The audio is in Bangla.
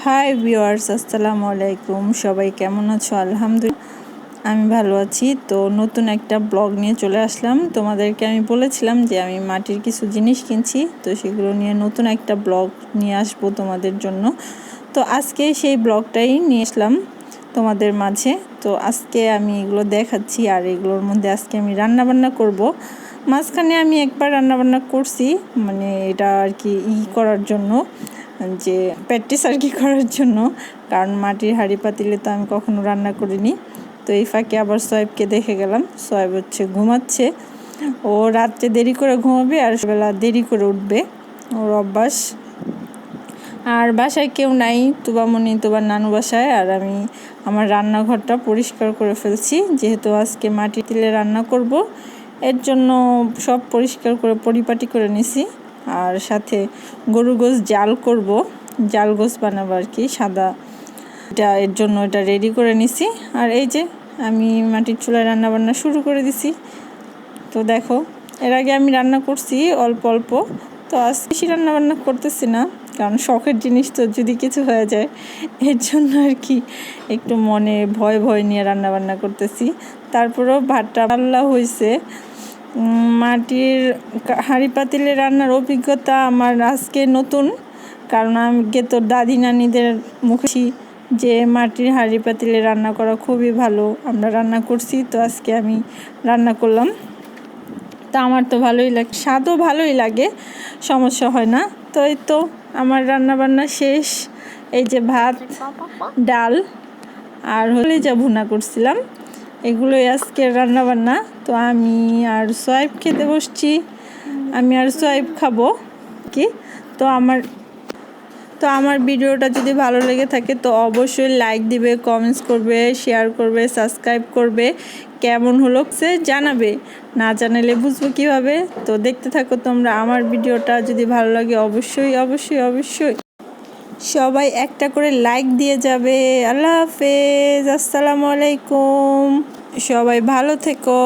হাই ভিউয়ার্স, আসসালামু আলাইকুম। সবাই কেমন আছো? আলহামদুলিল্লাহ আমি ভালো আছি। তো নতুন একটা ব্লগ নিয়ে চলে আসলাম। তোমাদেরকে আমি বলেছিলাম যে আমি মাটির কিছু জিনিস কিনছি, তো সেগুলো নিয়ে নতুন একটা ব্লগ নিয়ে আসবো তোমাদের জন্য। তো আজকে সেই ব্লগটাই নিয়ে আসলাম তোমাদের মাঝে। তো আজকে আমি এগুলো দেখাচ্ছি, আর এগুলোর মধ্যে আজকে আমি রান্নাবান্না করব। মাঝখানে আমি একবার রান্নাবান্না করছি, মানে এটা আর কি করার জন্য, যে প্র্যাকটিস আর কি করার জন্য, কারণ মাটির হাঁড়ি পাতিলে তো আমি কখনো রান্না করিনি। তো এই ফাঁকে আবার সোয়েবকে দেখে গেলাম। সোয়েব হচ্ছে ঘুমাচ্ছে, ও রাত্রে দেরি করে ঘুমাবে আর বেলা দেরি করে উঠবে, ওর অভ্যাস। আর বাসায় কেউ নাই, তুবামণি তুবার নানু বাসায়, আর আমি আমার রান্নাঘরটা পরিষ্কার করে ফেলছি, যেহেতু আজকে মাটির তিলে রান্না করব। এর জন্য সব পরিষ্কার করে পরিপাটি করে নিছি। আর সাথে গরু গোশ জাল করব, জাল গোশ বানাবো আর কি, সাদা। এর জন্য এটা রেডি করে নিছি। আর এই যে আমি মাটির চুলায় রান্নাবান্না শুরু করে দিছি। তো দেখো, এর আগে আমি রান্না করছি অল্প অল্প, তো আজ বেশি রান্নাবান্না করতেছি না, কারণ শখের জিনিস তো যদি কিছু হয়ে যায়, এর জন্য আর কি একটু মনে ভয় ভয় নিয়ে রান্নাবান্না করতেছি। তারপরেও ভাতটা ভালো হয়েছে। মাটির হাঁড়ি পাতিলে রান্নার অভিজ্ঞতা আমার আজকে নতুন, কারণ আগে তো দাদি নানিদের মুখে যে মাটির হাঁড়ি পাতিলে রান্না করা খুবই ভালো, আমরা রান্না করছি। তো আজকে আমি রান্না করলাম, তা আমার তো ভালোই লাগে, স্বাদও ভালোই লাগে, সমস্যা হয় না। তো এই তো আমার রান্নাবান্না শেষ। এই যে ভাত, ডাল আর যা ভুনা করছিলাম, এগুলোই আজকের রান্নাবান্না। তো আমি আর সোয়েব খেতে বসছি, আমি আর সোয়েব খাবো কি। তো আমার ভিডিওটা যদি ভালো লেগে থাকে তো অবশ্যই লাইক দিবে, কমেন্টস করবে, শেয়ার করবে, সাবস্ক্রাইব করবে। কেমন হলো সে জানাবে, না জানালে বুঝবো কীভাবে। তো দেখতে থাকো তোমরা আমার ভিডিওটা, যদি ভালো লাগে অবশ্যই অবশ্যই অবশ্যই সবাই একটা করে লাইক দিয়ে যাবে। আল্লাহ হাফেজ, আসসালামু আলাইকুম, সবাই ভালো থেকো।